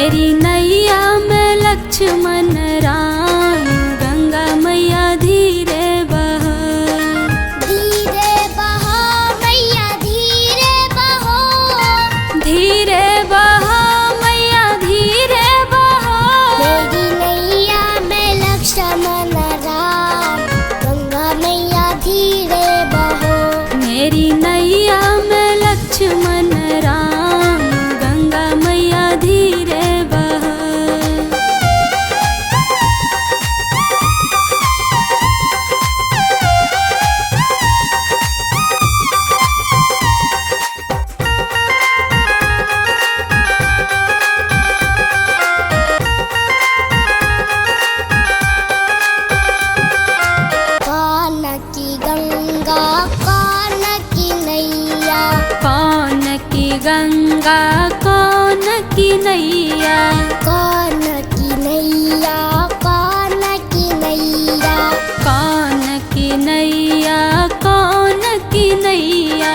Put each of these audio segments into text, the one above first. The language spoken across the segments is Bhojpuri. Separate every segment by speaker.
Speaker 1: मेरी नैया में लक्ष्मण राम, गंगा मैया धीरे बहो।
Speaker 2: धीरे बहो मैया धीरे बहो,
Speaker 1: धीरे बहो मैया धीरे बहो।
Speaker 2: मेरी नैया में लक्ष्मण राम, गंगा मैया धीरे बहो।
Speaker 1: मेरी नैया में लक्ष्मण राम, गंगा मैया धीरे बहो।
Speaker 2: कौन की गंगा कौन की नैया,
Speaker 1: कौन की गंगा कौन की नैया।
Speaker 2: कौन की नैया कौन की नैया,
Speaker 1: कौन की नैया कौन की नैया।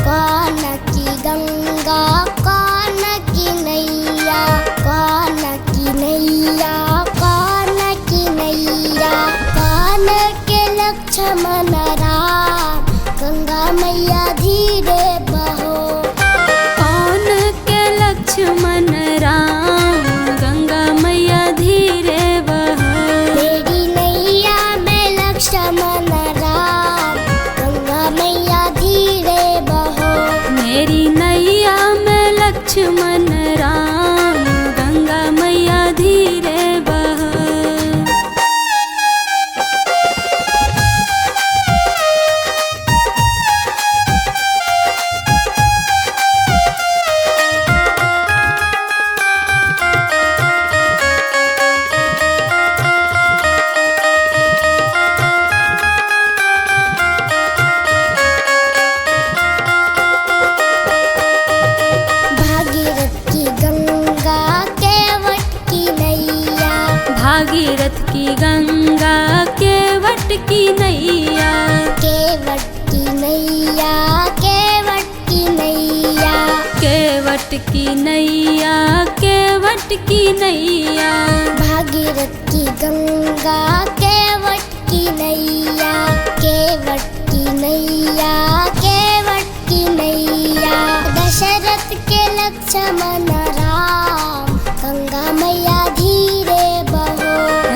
Speaker 2: कौन की गंगा कौन की नैया, कौन की नैया कौन की नैया। कौन के लक्ष्मण राम, गंगा मैया धीरे बहो।
Speaker 1: कौन के लक्ष्मण राम, गंगा मैया धीरे बहो।
Speaker 2: मेरी नैया में लक्ष्मण राम, गंगा मैया धीरे बहो।
Speaker 1: मेरी नैया में लक्ष्मण राम, गंगा मैया धीरे बहो।
Speaker 2: भागीरथ की गंगा केवट की नैया,
Speaker 1: भागीरथ की गंगा केवट की नैया।
Speaker 2: केवट की नैया, केवट की नैया।
Speaker 1: केवट की नैया, केवट की नैया।
Speaker 2: भागीरथ की गंगा केवट की नैया, केवट की नैया, केवट की नैया। दशरथ के लक्ष्मण राम, गंगा मैया धीरे बहो।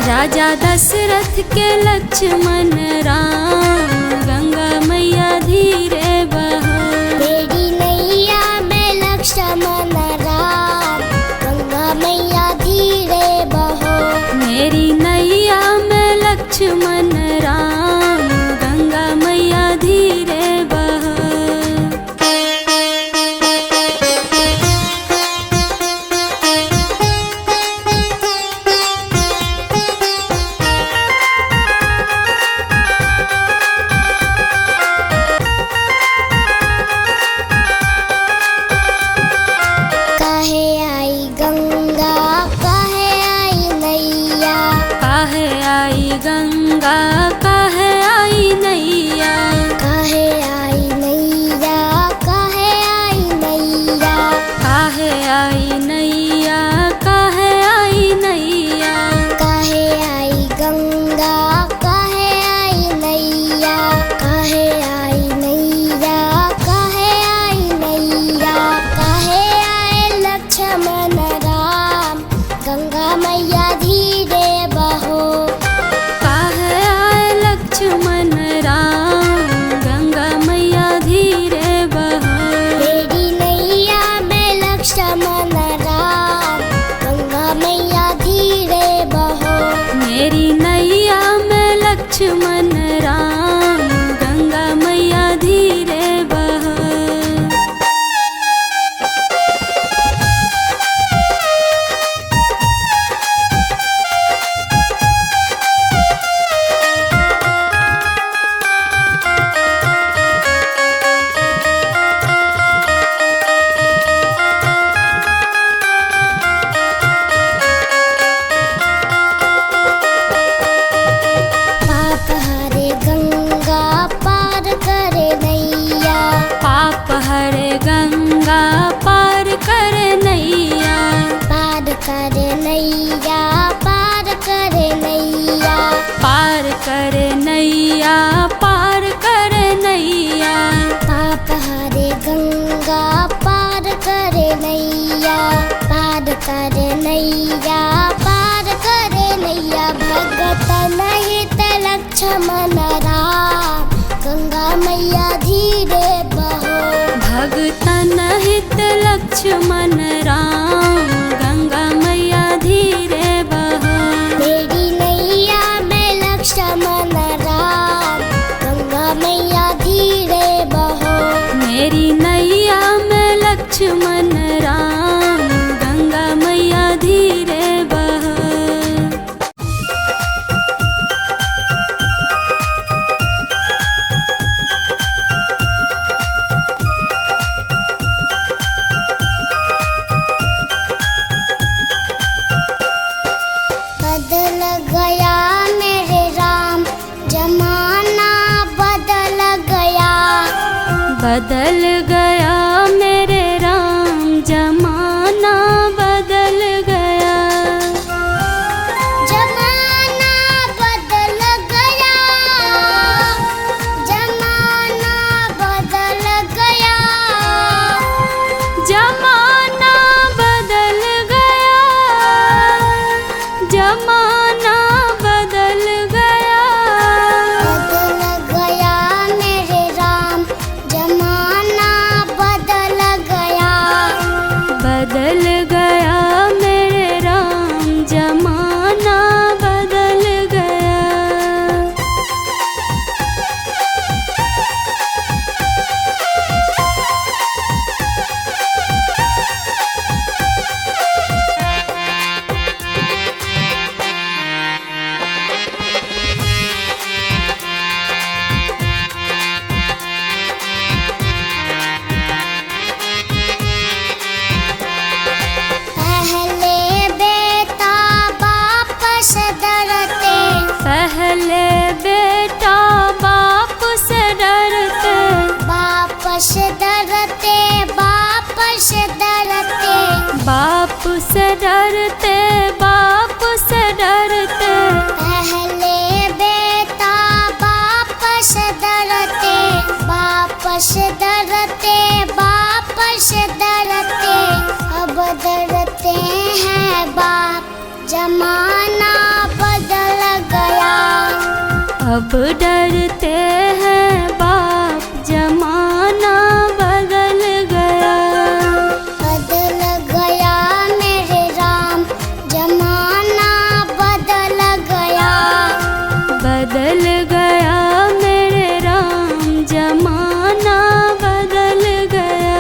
Speaker 1: राजा दशरथ के लक्ष्मण राम, गंगा मैया धीरे बहो।
Speaker 2: मेरी नैया में लक्ष्मण राम, गंगा मैया धीरे बहो।
Speaker 1: मेरी नैया में लक्ष्मण राम, गंगा मैया धीरे बहो।
Speaker 2: काहे आई गंगा काहे आई नैया,
Speaker 1: काहे आई गंगा काहे आई नैया।
Speaker 2: काहे आई नैया, काहे आई नैया।
Speaker 1: काहे आई नैया, काहे आई नैया।
Speaker 2: काहे आई गंगा काहे आई नैया, काहे आई नैया, काहे आई नैया। काहे आए लक्ष्मण राम, गंगा मैया धीरे बहो।
Speaker 1: काहे आए करे नैया, पार करे नैया।
Speaker 2: पाप हरे गंगा पार करे नैया, पार करे नैया, पार करे नैया। भगत हित लक्ष्मण राम, गंगा मैया धीरे बहो।
Speaker 1: भगतन हित लक्ष्मण राम, गंगा मैया धीरे बहो।
Speaker 2: मेरी नैया में लक्ष्मण राम, गंगा मैया धीरे बहो।
Speaker 1: मेरी नैया में लक्ष्मण राम, गंगा मैया धीरे बहो।
Speaker 2: बदल गया मेरे राम, जमाना बदल गया।
Speaker 1: बदल गया मेरे राम, जमाना बदल गया।
Speaker 2: जमाना बदल गया, जमाना बदल गया।
Speaker 1: जमाना बदल गया, जमाना बदल गया।
Speaker 2: बदल गया मेरे राम, जमाना बदल गया।
Speaker 1: बदल गया मेरे राम, जमाना बदल गया।
Speaker 2: पहले बेटा बाप से डरते,
Speaker 1: पहले बेटा बाप से डरते,
Speaker 2: बाप से डरते, बाप से डरते।
Speaker 1: बाप से डरते, बाप से डरते।
Speaker 2: पहले बेटा बाप से डरते, बाप से डरते, बाप से डरते। अब डरते हैं बाप, जमाना बदल गया।
Speaker 1: अब डरते हैं बाप, जमाना बदल गया।
Speaker 2: बदल गया मेरे राम, जमाना बदल गया।
Speaker 1: बदल गया मेरे राम, जमाना बदल गया।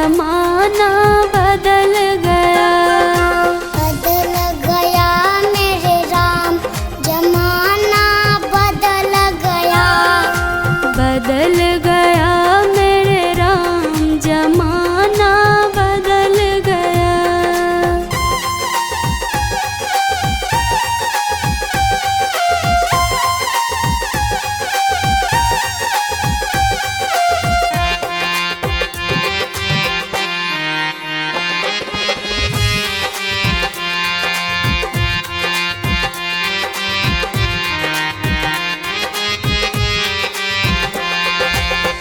Speaker 1: जमाना बदल गया।
Speaker 2: बदल गया मेरे राम जमाना बदल गया।
Speaker 1: बदल गया मेरे राम जमाना बदल गया।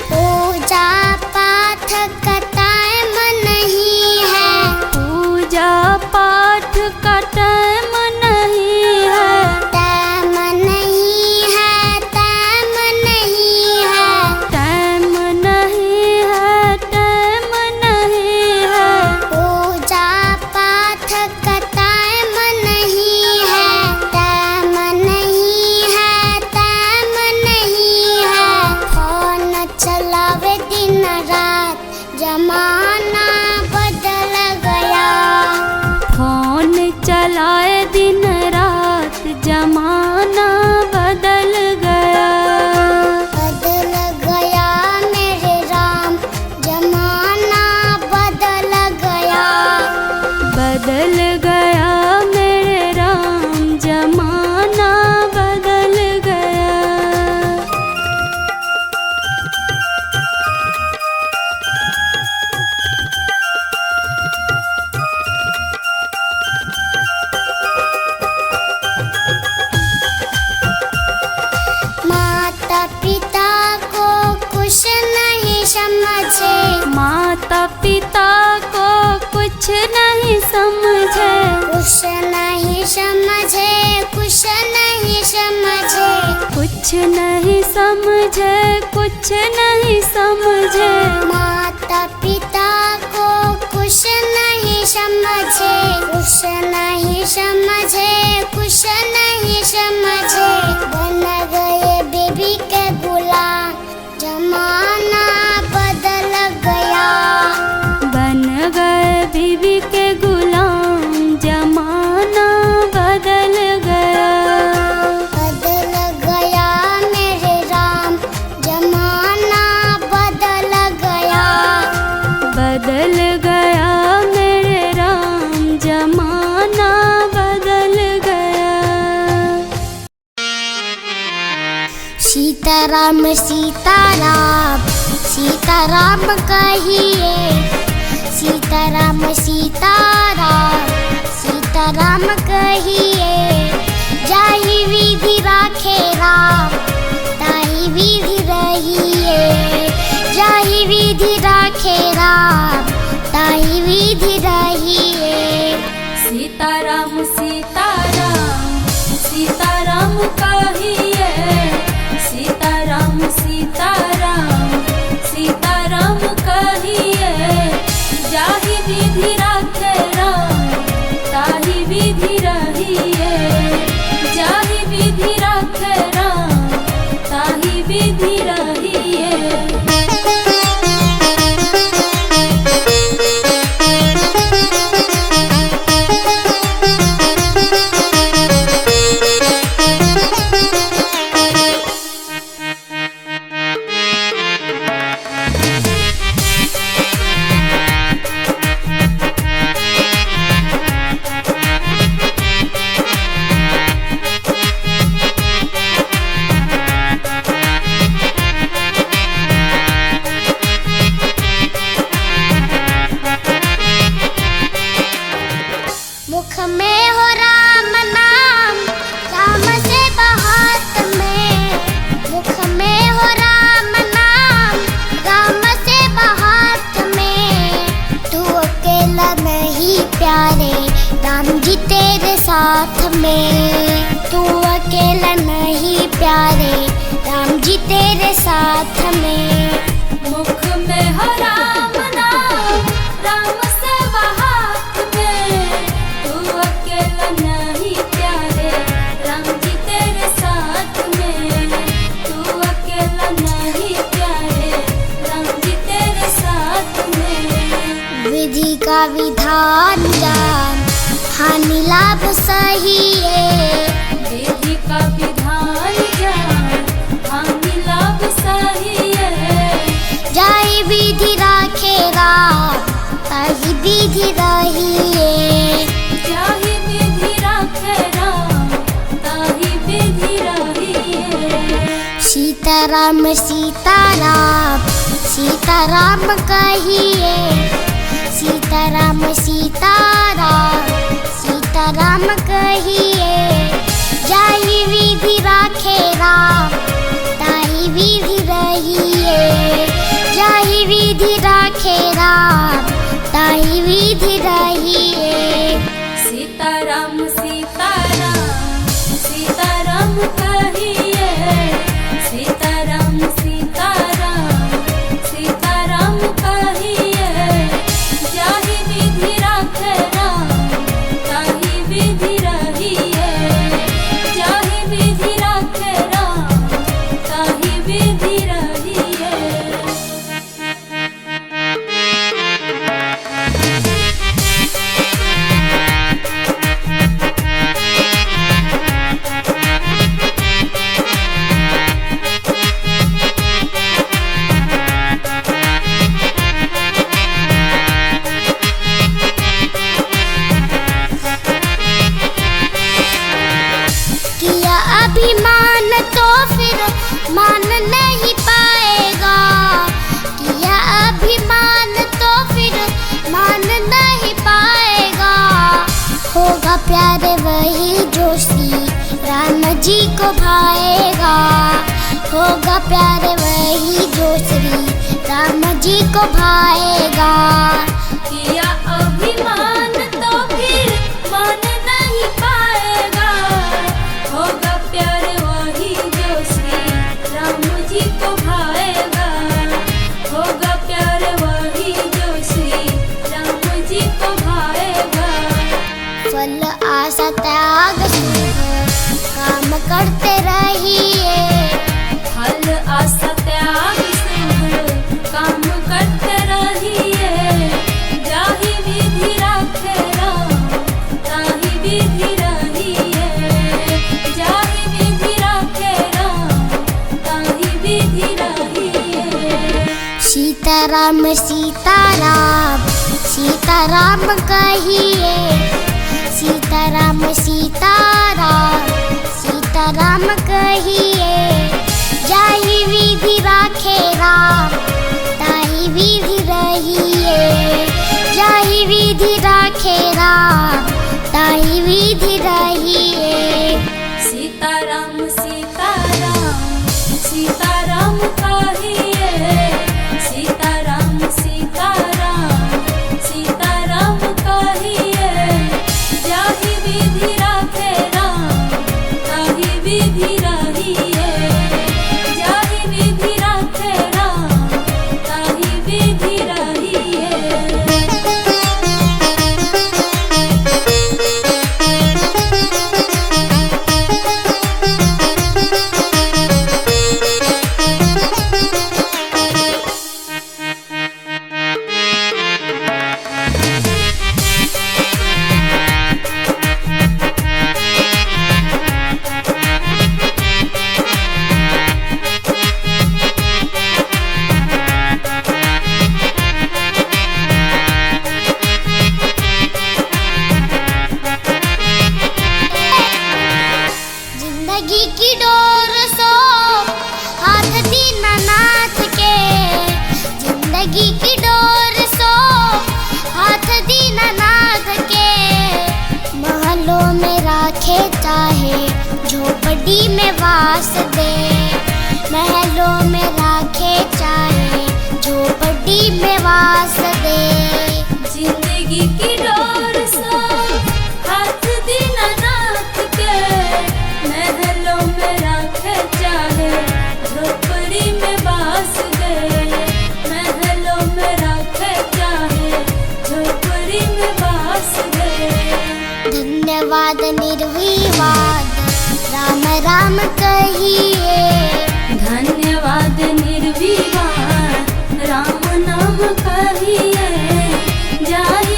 Speaker 2: पूजा पाठ का टाइम नहीं है।
Speaker 1: पूजा पाठ का टाइम नहीं है।
Speaker 2: टाइम नहीं है, टाइम नहीं है।
Speaker 1: टाइम नहीं है, टाइम नहीं है।
Speaker 2: पूजा पाठ का टाइम नहीं है। टाइम नहीं है, टाइम नहीं है। फोन चलावे दिन रात जमाना बदल गया।
Speaker 1: फोन चलाए दिन रात जमाना बदल गया।
Speaker 2: बदल गया मेरे राम जमाना बदल गया।
Speaker 1: बदल गया मेरे राम जमाना बदल गया।
Speaker 2: माता पिता को कुछ नहीं समझे।
Speaker 1: माता पिता को कुछ नहीं समझे।
Speaker 2: कुछ नहीं समझे, कुछ नहीं समझे।
Speaker 1: कुछ नहीं समझे, कुछ नहीं समझे।
Speaker 2: माता पिता को कुछ नहीं समझे। कुछ नहीं समझे, कुछ नहीं समझे। बन गए बेबी के गुलाम जमाना बदल गया।
Speaker 1: बन गए बीवी के गुलाम जमाना बदल गया।
Speaker 2: बदल गया मेरे राम जमाना बदल गया।
Speaker 1: बदल गया मेरे राम जमाना बदल गया।
Speaker 2: सीताराम सीताराम सीताराम कहिए। सीताराम सीताराम सीताराम कहिए। जाहि विधि राखे राम ताहि विधि रहिए। जाहि विधि राखे राम ताहि विधि रहिए।
Speaker 1: सीताराम सीताराम सीताराम कहिए। सीताराम सीताराम सीताराम कहिए। जाहि विधि राखे राम ताहि विधि रहिए। जाहि विधि राखे राम ताहि विधि रहिए।
Speaker 2: मुख में हो राम नाम राम से बहात में। मुख में हो राम नाम राम से बहात में। तू अकेला नहीं प्यारे राम जी तेरे साथ में। तू अकेला नहीं प्यारे राम जी तेरे साथ में।
Speaker 1: मुख में हो राम नाम राम से बहात में। तू अकेला नहीं प्यारे राम जी तेरे साथ में। तू अकेला नहीं प्यारे राम जी तेरे साथ में।
Speaker 2: विधान जान हानि लाभ सही है।
Speaker 1: विधि का विधान जान हानि लाभ सही है।
Speaker 2: जाहि विधि राखे राम ताहि विधि रहिए।
Speaker 1: जाहि विधि राखे राम ताहि विधि रहिए।
Speaker 2: सीताराम सीताराम सीताराम कहिए। सीताराम सीताराम सीताराम कहिए। जाहि विधि राखे राम ताहि विधि रहिए। जाहि विधि राखे राम ताहि विधि रहिए।
Speaker 1: सीताराम सीताराम सीताराम कहिए। सीताराम सीताराम सीताराम कहिए। जाहि विधि राखे राम ताहि विधि रहिए। जाहि विधि राखे राम ताहि विधि रहिए।
Speaker 2: किया अभिमान तो फिर मान नहीं पाएगा। किया अभिमान तो फिर मान नहीं पाएगा। होगा प्यारे वही जो श्री राम जी को भाएगा। होगा प्यारे वही जो श्री राम जी को भाएगा।
Speaker 1: किया अभिमान तो फिर मान नहीं पाएगा। होगा प्यार वही जो श्री राम जी को भाएगा। होगा प्यार वही जो श्री राम जी को भाएगा।
Speaker 2: फल आशा त्याग शुभ काम करते रहिए।
Speaker 1: फल आशा त्याग शुभ काम करते रहिए। जाहि विधि राखे राम ताहि विधि रहिए। जाहि विधि राखे राम ताहि विधि रहिए।
Speaker 2: सीताराम सीताराम सीताराम कहिए। सीताराम सीताराम सीताराम कहिए। जाहि विधि राखे राम ताहि विधि रहिए। जाहि विधि राखे राम ताहि विधि रहिए।
Speaker 1: सीताराम सीताराम सीताराम कहिए। सीताराम सीताराम सीताराम कहिए। जाहि विधि राखे राम ताहि विधि रहिए। जाहि विधि राखे राम ताहि विधि रहिए।
Speaker 2: जिंदगी की डोर सो हाथ दीनानाथ के। जिंदगी की डोर सो हाथ दीनानाथ के। महलों में राखे चाहे झोपड़ी में वास दे। महलों में राखे चाहे झोपड़ी में वास दे।
Speaker 1: जिंदगी की डोर सो हाथ दीनानाथ के। महलों में राखे चाहे झोपड़ी में बास दे। महलों में राखे चाहे झोपड़ी में बास दे।
Speaker 2: धन्यवाद निर्विवाद राम राम कहिए।
Speaker 1: धन्यवाद निर्विवाद राम नाम कहिए। जाहि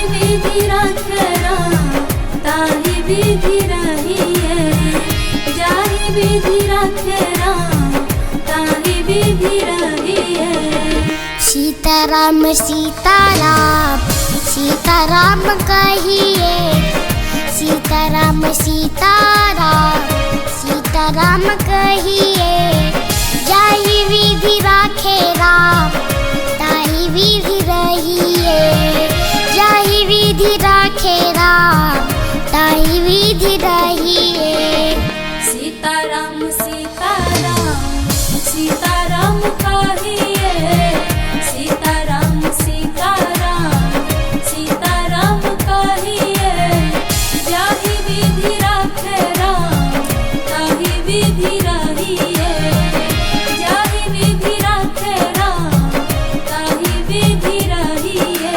Speaker 2: सीताराम सीताराम सीताराम कहिए, सीताराम सीताराम सीताराम कहिए। जाहि विधि राखे राम ताहि विधि रहिए, जाहि विधि राखे राम ताहि विधि रहिए।
Speaker 1: सीताराम सीताराम सीताराम कहिए, सीताराम सीताराम सीताराम कहिए। जाहि विधि राखे राम ताहि विधि रहिए, जाहि विधि राखे राम ताहि विधि रहिए।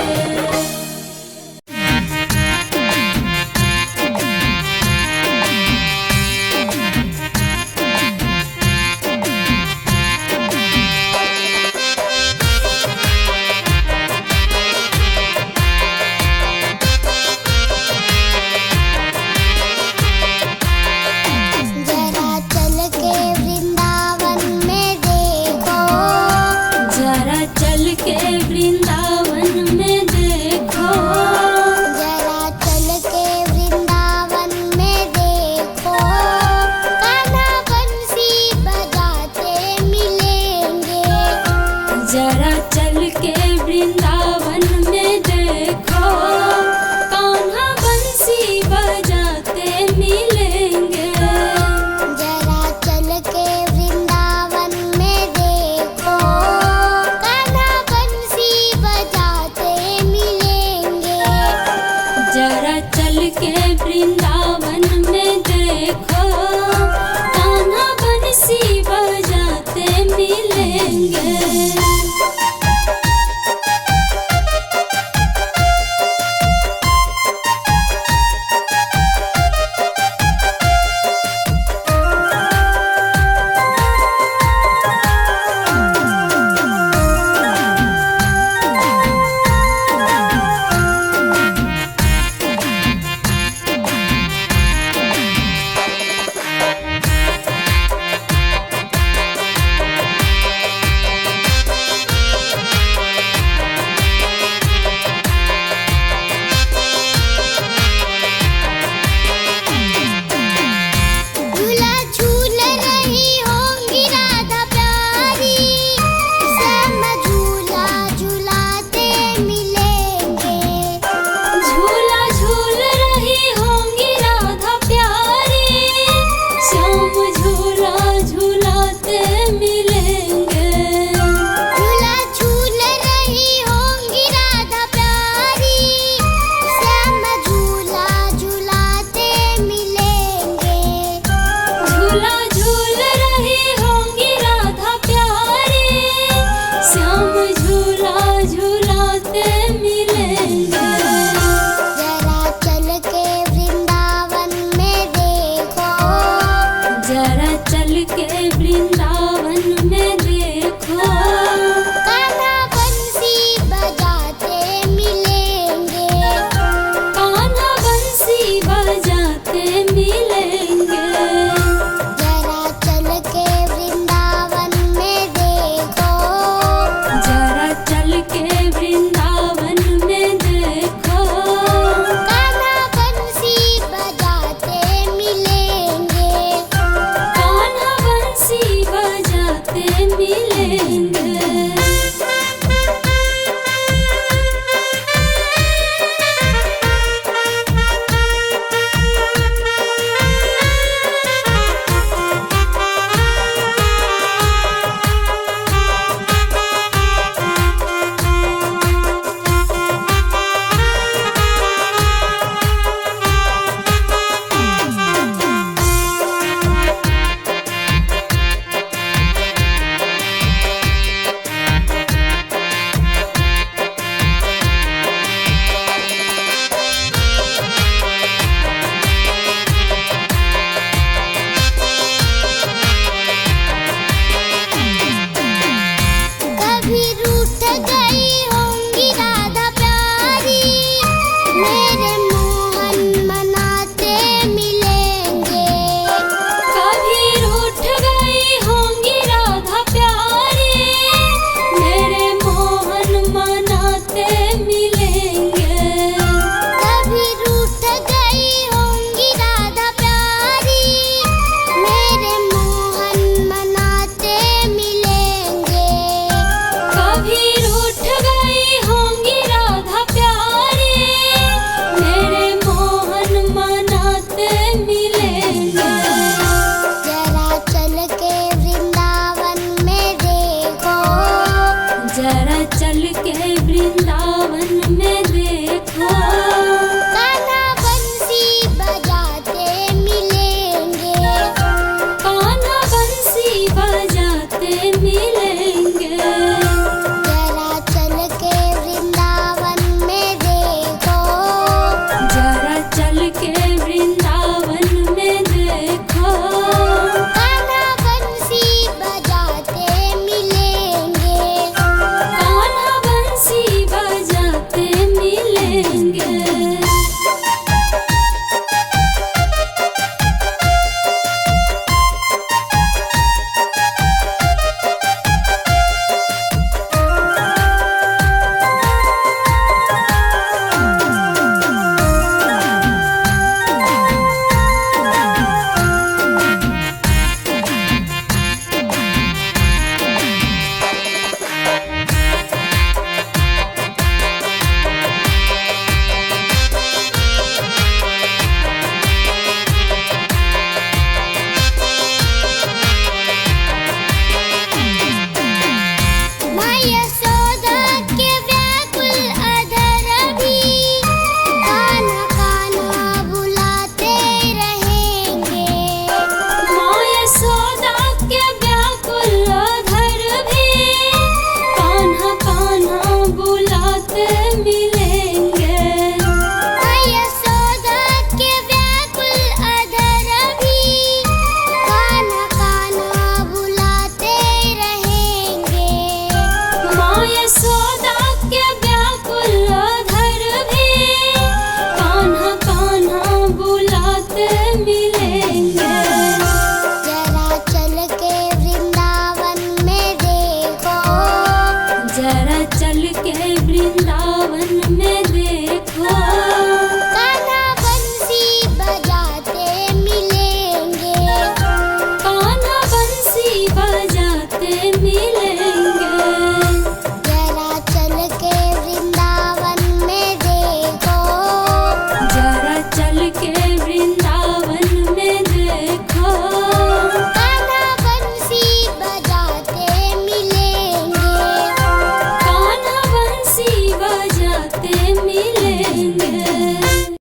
Speaker 1: बात